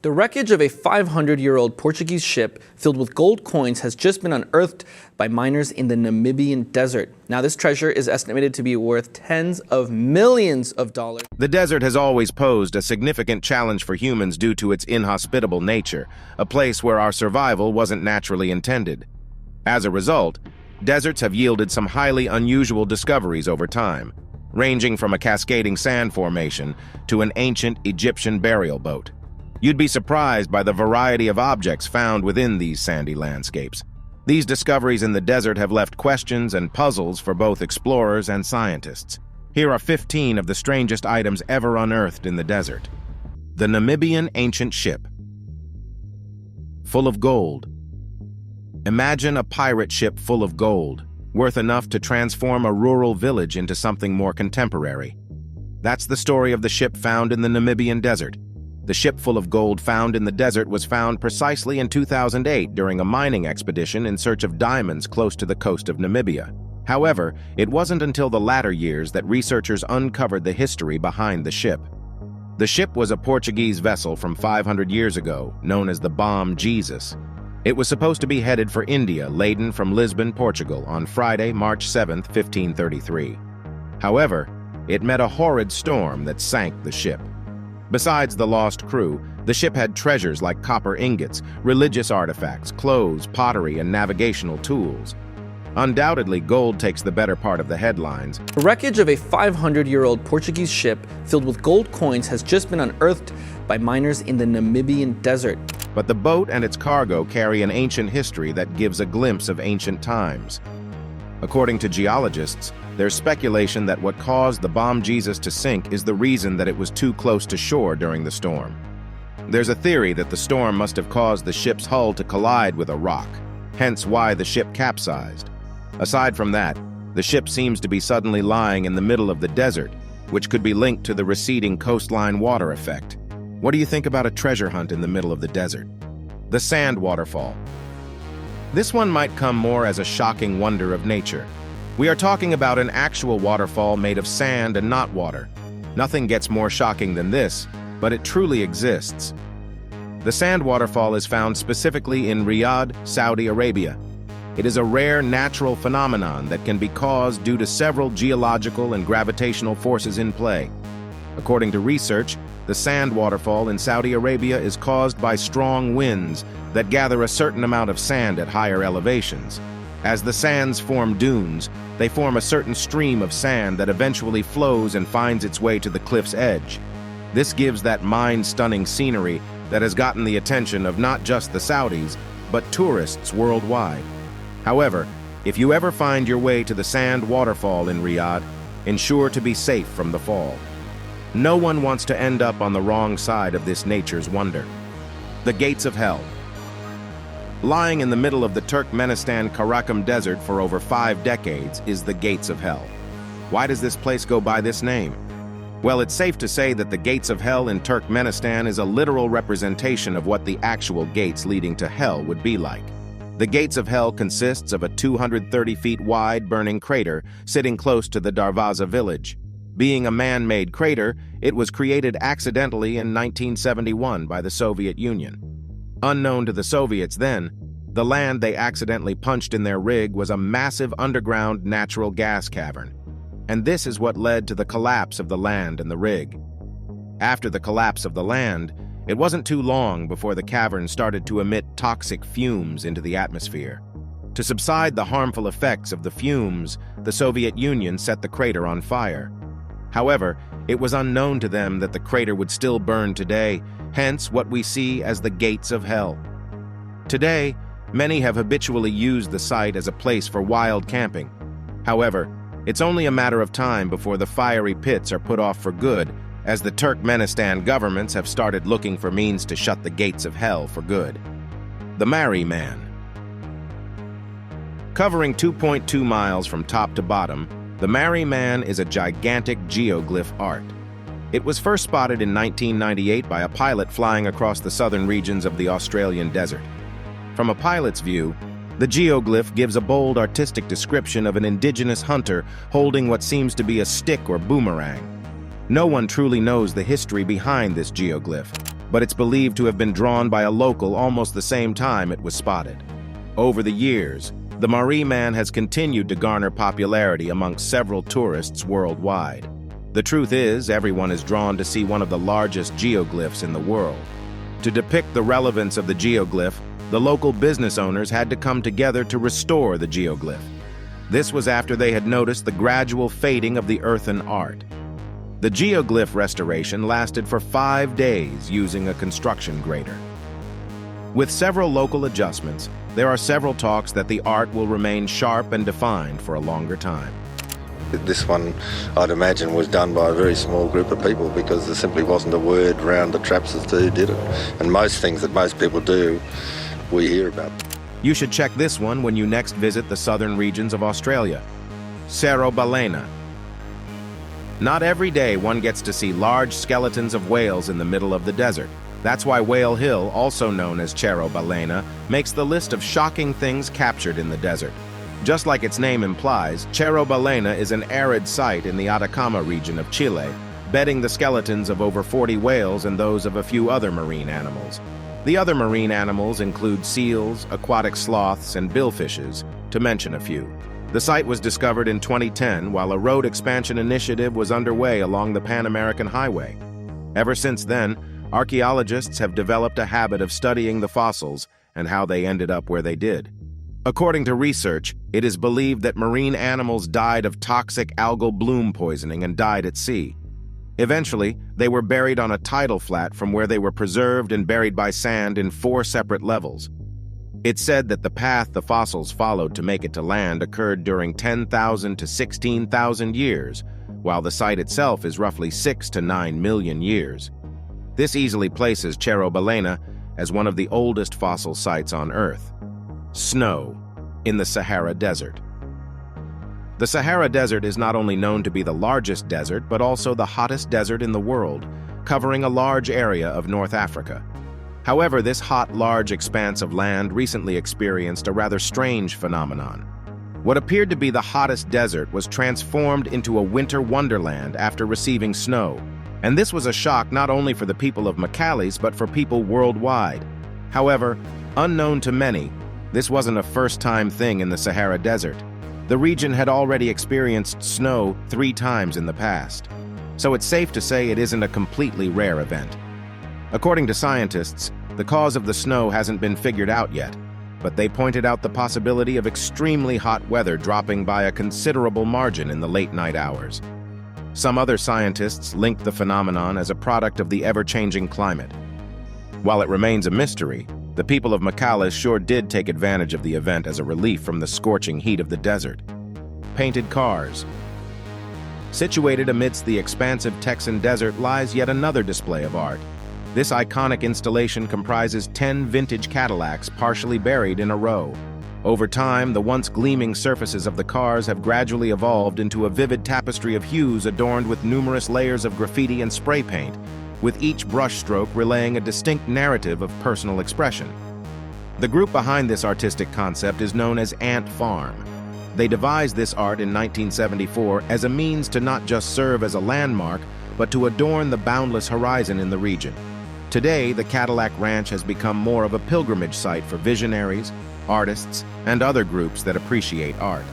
The wreckage of a 500-year-old Portuguese ship filled with gold coins has just been unearthed by miners in the Namibian desert. Now, this treasure is estimated to be worth tens of millions of dollars. The desert has always posed a significant challenge for humans due to its inhospitable nature, a place where our survival wasn't naturally intended. As a result, deserts have yielded some highly unusual discoveries over time, ranging from a cascading sand formation to an ancient Egyptian burial boat. You'd be surprised by the variety of objects found within these sandy landscapes. These discoveries in the desert have left questions and puzzles for both explorers and scientists. Here are 15 of the strangest items ever unearthed in the desert. The Namibian ancient ship. Full of gold. Imagine a pirate ship full of gold, worth enough to transform a rural village into something more contemporary. That's the story of the ship found in the Namibian desert. The ship full of gold found in the desert was found precisely in 2008 during a mining expedition in search of diamonds close to the coast of Namibia. However, it wasn't until the latter years that researchers uncovered the history behind the ship. The ship was a Portuguese vessel from 500 years ago, known as the Bom Jesus. It was supposed to be headed for India, laden from Lisbon, Portugal, on Friday, March 7, 1533. However, it met a horrid storm that sank the ship. Besides the lost crew, the ship had treasures like copper ingots, religious artifacts, clothes, pottery, and navigational tools. Undoubtedly, gold takes the better part of the headlines. The wreckage of a 500-year-old Portuguese ship filled with gold coins has just been unearthed by miners in the Namibian desert. But the boat and its cargo carry an ancient history that gives a glimpse of ancient times. According to geologists, there's speculation that what caused the Bom Jesus to sink is the reason that it was too close to shore during the storm. There's a theory that the storm must have caused the ship's hull to collide with a rock, hence why the ship capsized. Aside from that, the ship seems to be suddenly lying in the middle of the desert, which could be linked to the receding coastline water effect. What do you think about a treasure hunt in the middle of the desert? The Sand Waterfall. This one might come more as a shocking wonder of nature. We are talking about an actual waterfall made of sand and not water. Nothing gets more shocking than this, but it truly exists. The Sand Waterfall is found specifically in Riyadh, Saudi Arabia. It is a rare natural phenomenon that can be caused due to several geological and gravitational forces in play. According to research, the Sand Waterfall in Saudi Arabia is caused by strong winds that gather a certain amount of sand at higher elevations. As the sands form dunes, they form a certain stream of sand that eventually flows and finds its way to the cliff's edge. This gives that mind-stunning scenery that has gotten the attention of not just the Saudis, but tourists worldwide. However, if you ever find your way to the Sand Waterfall in Riyadh, ensure to be safe from the fall. No one wants to end up on the wrong side of this nature's wonder. The Gates of Hell. Lying in the middle of the Turkmenistan Karakum Desert for over 5 decades is the Gates of Hell. Why does this place go by this name? Well, it's safe to say that the Gates of Hell in Turkmenistan is a literal representation of what the actual gates leading to hell would be like. The Gates of Hell consists of a 230 feet wide burning crater sitting close to the Darvaza village. Being a man-made crater, it was created accidentally in 1971 by the Soviet Union. Unknown to the Soviets then, the land they accidentally punched in their rig was a massive underground natural gas cavern. And this is what led to the collapse of the land and the rig. After the collapse of the land, it wasn't too long before the cavern started to emit toxic fumes into the atmosphere. To subside the harmful effects of the fumes, the Soviet Union set the crater on fire. However, it was unknown to them that the crater would still burn today, hence what we see as the Gates of Hell. Today, many have habitually used the site as a place for wild camping. However, it's only a matter of time before the fiery pits are put off for good, as the Turkmenistan governments have started looking for means to shut the Gates of Hell for good. The Mari Man. Covering 2.2 miles from top to bottom, the Mari Man is a gigantic geoglyph art. It was first spotted in 1998 by a pilot flying across the southern regions of the Australian desert. From a pilot's view, the geoglyph gives a bold artistic description of an indigenous hunter holding what seems to be a stick or boomerang. No one truly knows the history behind this geoglyph, but it's believed to have been drawn by a local almost the same time it was spotted. Over the years, the Marree Man has continued to garner popularity amongst several tourists worldwide. The truth is, everyone is drawn to see one of the largest geoglyphs in the world. To depict the relevance of the geoglyph, the local business owners had to come together to restore the geoglyph. This was after they had noticed the gradual fading of the earthen art. The geoglyph restoration lasted for 5 days using a construction grader. With several local adjustments, there are several talks that the art will remain sharp and defined for a longer time. This one, I'd imagine, was done by a very small group of people because there simply wasn't a word around the traps as to who did it. And most things that most people do, we hear about. You should check this one when you next visit the southern regions of Australia. Cerro Balena. Not every day one gets to see large skeletons of whales in the middle of the desert. That's why Whale Hill, also known as Cerro Balena, makes the list of shocking things captured in the desert. Just like its name implies, Cerro Balena is an arid site in the Atacama region of Chile, bedding the skeletons of over 40 whales and those of a few other marine animals. The other marine animals include seals, aquatic sloths, and billfishes, to mention a few. The site was discovered in 2010 while a road expansion initiative was underway along the Pan American Highway. Ever since then, archaeologists have developed a habit of studying the fossils and how they ended up where they did. According to research, it is believed that marine animals died of toxic algal bloom poisoning and died at sea. Eventually, they were buried on a tidal flat from where they were preserved and buried by sand in 4 separate levels. It's said that the path the fossils followed to make it to land occurred during 10,000 to 16,000 years, while the site itself is roughly 6 to 9 million years. This easily places Cerro Balena as one of the oldest fossil sites on Earth. Snow in the Sahara Desert. The Sahara Desert is not only known to be the largest desert, but also the hottest desert in the world, covering a large area of North Africa. However, this hot, large expanse of land recently experienced a rather strange phenomenon. What appeared to be the hottest desert was transformed into a winter wonderland after receiving snow. And this was a shock not only for the people of Macales, but for people worldwide. However, unknown to many, this wasn't a first-time thing in the Sahara Desert. The region had already experienced snow 3 times in the past. So it's safe to say it isn't a completely rare event. According to scientists, the cause of the snow hasn't been figured out yet, but they pointed out the possibility of extremely hot weather dropping by a considerable margin in the late night hours. Some other scientists linked the phenomenon as a product of the ever-changing climate. While it remains a mystery, the people of Macales sure did take advantage of the event as a relief from the scorching heat of the desert. Painted cars. Situated amidst the expansive Texan desert lies yet another display of art. This iconic installation comprises 10 vintage Cadillacs partially buried in a row. Over time, the once gleaming surfaces of the cars have gradually evolved into a vivid tapestry of hues adorned with numerous layers of graffiti and spray paint, with each brushstroke relaying a distinct narrative of personal expression. The group behind this artistic concept is known as Ant Farm. They devised this art in 1974 as a means to not just serve as a landmark, but to adorn the boundless horizon in the region. Today, the Cadillac Ranch has become more of a pilgrimage site for visionaries, artists, and other groups that appreciate art.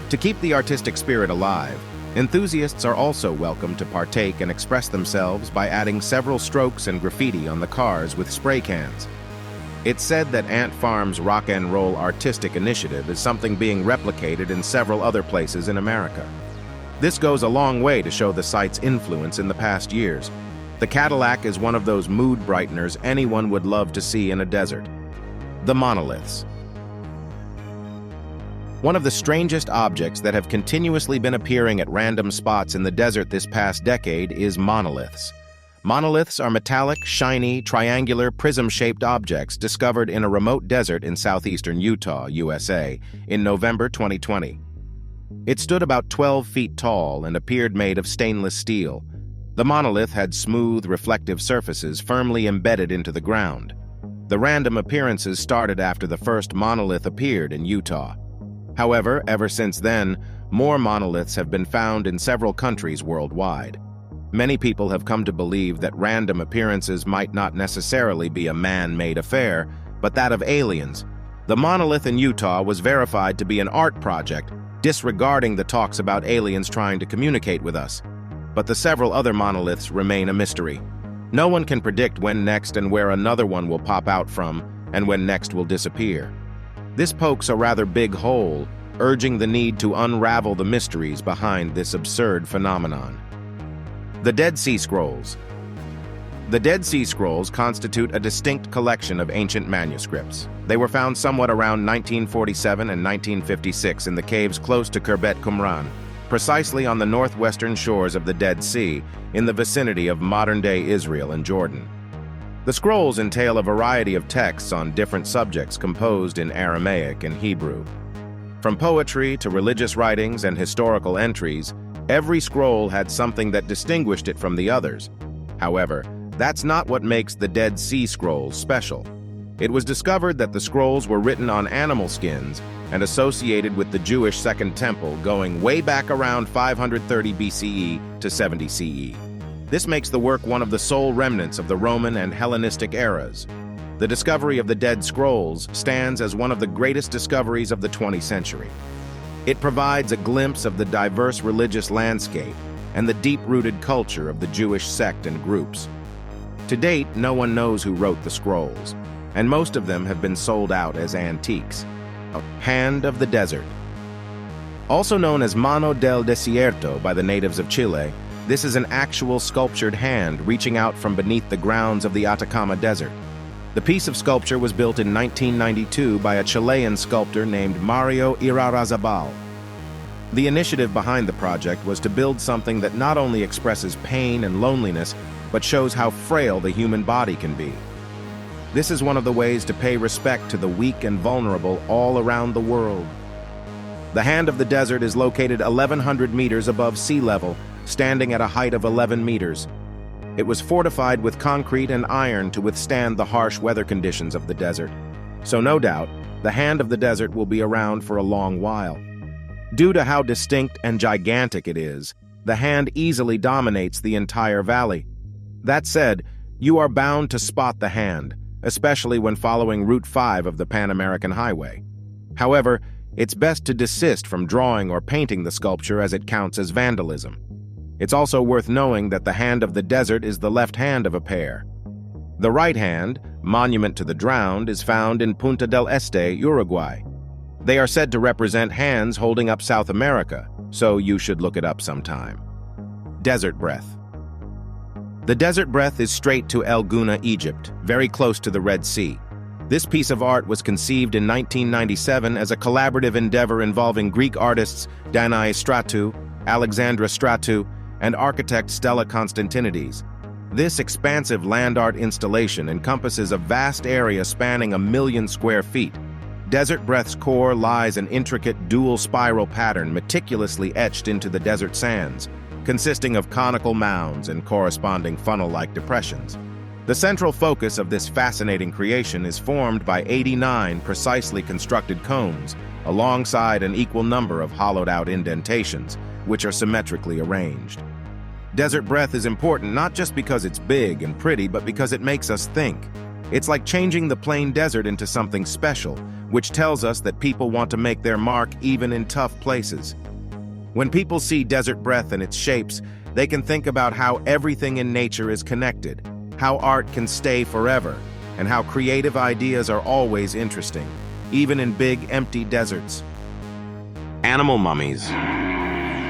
To keep the artistic spirit alive, enthusiasts are also welcome to partake and express themselves by adding several strokes and graffiti on the cars with spray cans. It's said that Ant Farm's rock and roll artistic initiative is something being replicated in several other places in America. This goes a long way to show the site's influence in the past years. The Cadillac is one of those mood brighteners anyone would love to see in a desert. The monoliths. One of the strangest objects that have continuously been appearing at random spots in the desert this past decade is monoliths. Monoliths are metallic, shiny, triangular, prism-shaped objects discovered in a remote desert in southeastern Utah, USA, in November 2020. It stood about 12 feet tall and appeared made of stainless steel. The monolith had smooth, reflective surfaces firmly embedded into the ground. The random appearances started after the first monolith appeared in Utah. However, ever since then, more monoliths have been found in several countries worldwide. Many people have come to believe that random appearances might not necessarily be a man-made affair, but that of aliens. The monolith in Utah was verified to be an art project, disregarding the talks about aliens trying to communicate with us. But the several other monoliths remain a mystery. No one can predict when next and where another one will pop out from, and when next will disappear. This pokes a rather big hole, urging the need to unravel the mysteries behind this absurd phenomenon. The Dead Sea Scrolls. The Dead Sea Scrolls constitute a distinct collection of ancient manuscripts. They were found somewhat around 1947 and 1956 in the caves close to Khirbet Qumran, precisely on the northwestern shores of the Dead Sea, in the vicinity of modern-day Israel and Jordan. The scrolls entail a variety of texts on different subjects composed in Aramaic and Hebrew. From poetry to religious writings and historical entries, every scroll had something that distinguished it from the others. However, that's not what makes the Dead Sea Scrolls special. It was discovered that the scrolls were written on animal skins and associated with the Jewish Second Temple going way back around 530 BCE to 70 CE. This makes the work one of the sole remnants of the Roman and Hellenistic eras. The discovery of the Dead Scrolls stands as one of the greatest discoveries of the 20th century. It provides a glimpse of the diverse religious landscape and the deep-rooted culture of the Jewish sect and groups. To date, no one knows who wrote the scrolls, and most of them have been sold out as antiques. Hand of the Desert. Also known as Mano del Desierto by the natives of Chile, this is an actual sculptured hand reaching out from beneath the grounds of the Atacama Desert. The piece of sculpture was built in 1992 by a Chilean sculptor named Mario Irarrázaval. The initiative behind the project was to build something that not only expresses pain and loneliness, but shows how frail the human body can be. This is one of the ways to pay respect to the weak and vulnerable all around the world. The Hand of the Desert is located 1,100 meters above sea level, standing at a height of 11 meters. It was fortified with concrete and iron to withstand the harsh weather conditions of the desert. So no doubt, the Hand of the Desert will be around for a long while. Due to how distinct and gigantic it is, the hand easily dominates the entire valley. That said, you are bound to spot the hand, especially when following Route 5 of the Pan American Highway. However, it's best to desist from drawing or painting the sculpture as it counts as vandalism. It's also worth knowing that the Hand of the Desert is the left hand of a pair. The right hand, Monument to the Drowned, is found in Punta del Este, Uruguay. They are said to represent hands holding up South America, so you should look it up sometime. Desert Breath. The Desert Breath is straight to El Gouna, Egypt, very close to the Red Sea. This piece of art was conceived in 1997 as a collaborative endeavor involving Greek artists Danae Stratou, Alexandra Stratou, and architect Stella Constantinides. This expansive land art installation encompasses a vast area spanning 1 million square feet. Desert Breath's core lies an intricate dual spiral pattern meticulously etched into the desert sands, consisting of conical mounds and corresponding funnel-like depressions. The central focus of this fascinating creation is formed by 89 precisely constructed cones, alongside an equal number of hollowed-out indentations, which are symmetrically arranged. Desert Breath is important not just because it's big and pretty, but because it makes us think. It's like changing the plain desert into something special, which tells us that people want to make their mark even in tough places. When people see Desert Breath and its shapes, they can think about how everything in nature is connected, how art can stay forever, and how creative ideas are always interesting, even in big, empty deserts. Animal mummies.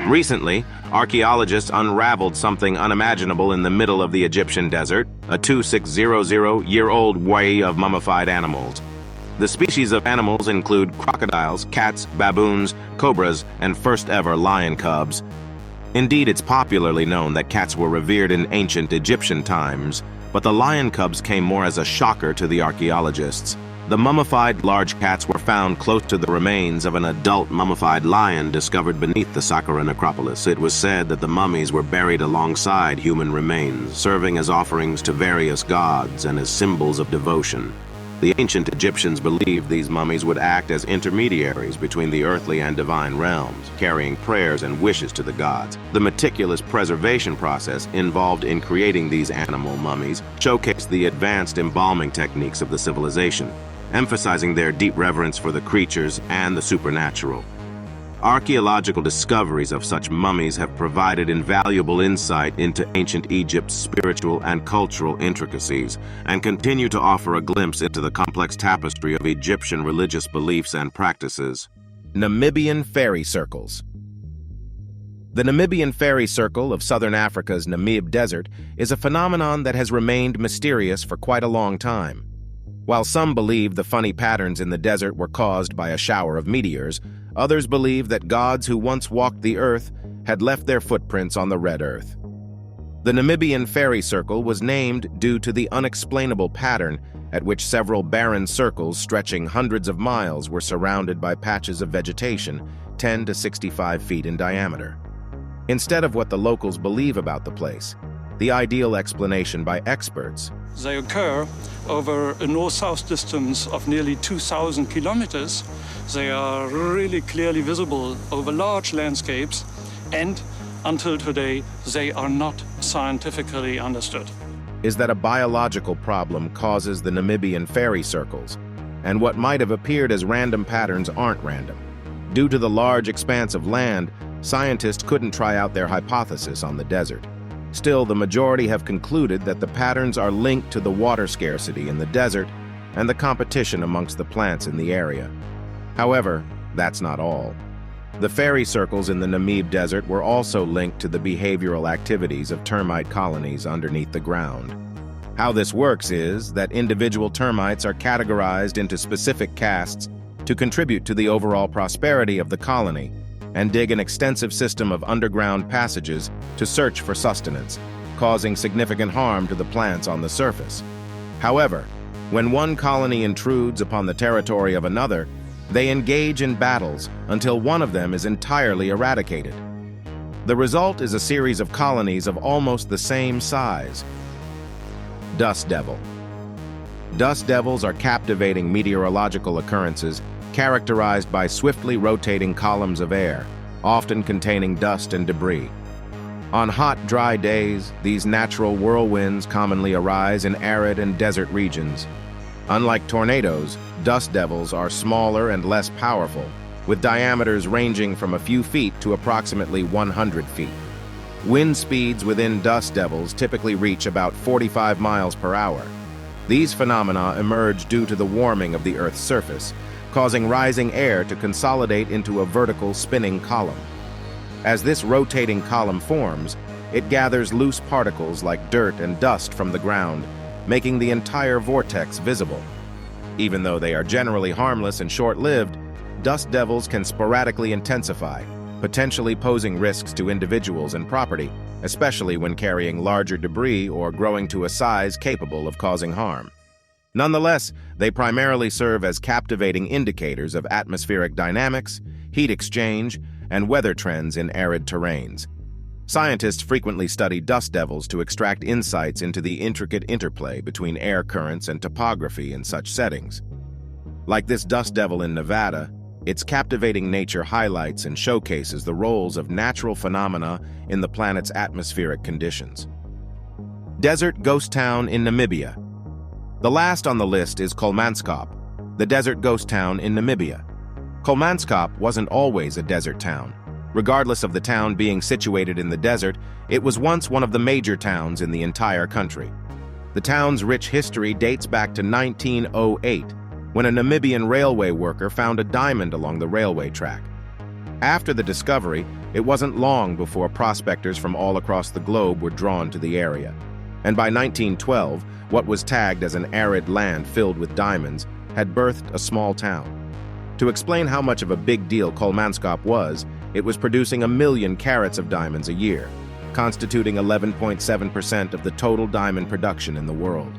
Recently, archaeologists unraveled something unimaginable in the middle of the Egyptian desert, a 2600-year-old way of mummified animals. The species of animals include crocodiles, cats, baboons, cobras, and first-ever lion cubs. Indeed, it's popularly known that cats were revered in ancient Egyptian times, but the lion cubs came more as a shocker to the archaeologists. The mummified large cats were found close to the remains of an adult mummified lion discovered beneath the Saqqara necropolis. It was said that the mummies were buried alongside human remains, serving as offerings to various gods and as symbols of devotion. The ancient Egyptians believed these mummies would act as intermediaries between the earthly and divine realms, carrying prayers and wishes to the gods. The meticulous preservation process involved in creating these animal mummies showcased the advanced embalming techniques of the civilization, emphasizing their deep reverence for the creatures and the supernatural. Archaeological discoveries of such mummies have provided invaluable insight into ancient Egypt's spiritual and cultural intricacies, and continue to offer a glimpse into the complex tapestry of Egyptian religious beliefs and practices. Namibian fairy circles. The Namibian fairy circle of southern Africa's Namib Desert is a phenomenon that has remained mysterious for quite a long time. While some believe the funny patterns in the desert were caused by a shower of meteors, others believe that gods who once walked the earth had left their footprints on the red earth. The Namibian fairy circle was named due to the unexplainable pattern at which several barren circles stretching hundreds of miles were surrounded by patches of vegetation 10 to 65 feet in diameter. Instead of what the locals believe about the place, the ideal explanation by experts: they occur over a north-south distance of nearly 2,000 kilometers. They are really clearly visible over large landscapes, and until today, they are not scientifically understood. is that a biological problem causes the Namibian fairy circles, and what might have appeared as random patterns aren't random. Due to the large expanse of land, scientists couldn't try out their hypothesis on the desert. Still, the majority have concluded that the patterns are linked to the water scarcity in the desert and the competition amongst the plants in the area. However, that's not all. The fairy circles in the Namib Desert were also linked to the behavioral activities of termite colonies underneath the ground. How this works is that individual termites are categorized into specific castes to contribute to the overall prosperity of the colony and dig an extensive system of underground passages to search for sustenance, causing significant harm to the plants on the surface. However, when one colony intrudes upon the territory of another, they engage in battles until one of them is entirely eradicated. The result is a series of colonies of almost the same size. Dust Devil. Dust devils are captivating meteorological occurrences characterized by swiftly rotating columns of air, often containing dust and debris. On hot, dry days, these natural whirlwinds commonly arise in arid and desert regions. Unlike tornadoes, dust devils are smaller and less powerful, with diameters ranging from a few feet to approximately 100 feet. Wind speeds within dust devils typically reach about 45 miles per hour. These phenomena emerge due to the warming of the Earth's surface, causing rising air to consolidate into a vertical spinning column. As this rotating column forms, it gathers loose particles like dirt and dust from the ground, making the entire vortex visible. Even though they are generally harmless and short-lived, dust devils can sporadically intensify, potentially posing risks to individuals and property, especially when carrying larger debris or growing to a size capable of causing harm. Nonetheless, they primarily serve as captivating indicators of atmospheric dynamics, heat exchange, and weather trends in arid terrains. Scientists frequently study dust devils to extract insights into the intricate interplay between air currents and topography in such settings. Like this dust devil in Nevada, its captivating nature highlights and showcases the roles of natural phenomena in the planet's atmospheric conditions. Desert Ghost Town in Namibia. The last on the list is Kolmanskop, the desert ghost town in Namibia. Kolmanskop wasn't always a desert town. Regardless of the town being situated in the desert, it was once one of the major towns in the entire country. The town's rich history dates back to 1908, when a Namibian railway worker found a diamond along the railway track. After the discovery, it wasn't long before prospectors from all across the globe were drawn to the area. And by 1912, what was tagged as an arid land filled with diamonds had birthed a small town. To explain how much of a big deal Kolmanskop was, it was producing 1 million carats of diamonds a year, constituting 11.7% of the total diamond production in the world.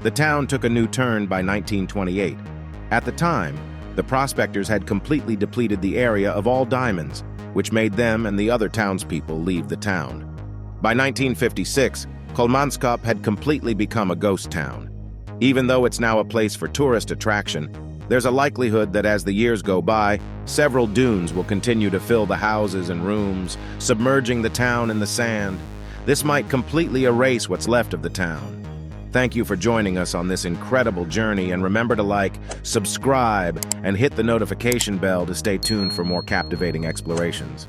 The town took a new turn by 1928. At the time, the prospectors had completely depleted the area of all diamonds, which made them and the other townspeople leave the town. By 1956, Kolmanskop had completely become a ghost town. Even though it's now a place for tourist attraction, there's a likelihood that as the years go by, several dunes will continue to fill the houses and rooms, submerging the town in the sand. This might completely erase what's left of the town. Thank you for joining us on this incredible journey, and remember to like, subscribe, and hit the notification bell to stay tuned for more captivating explorations.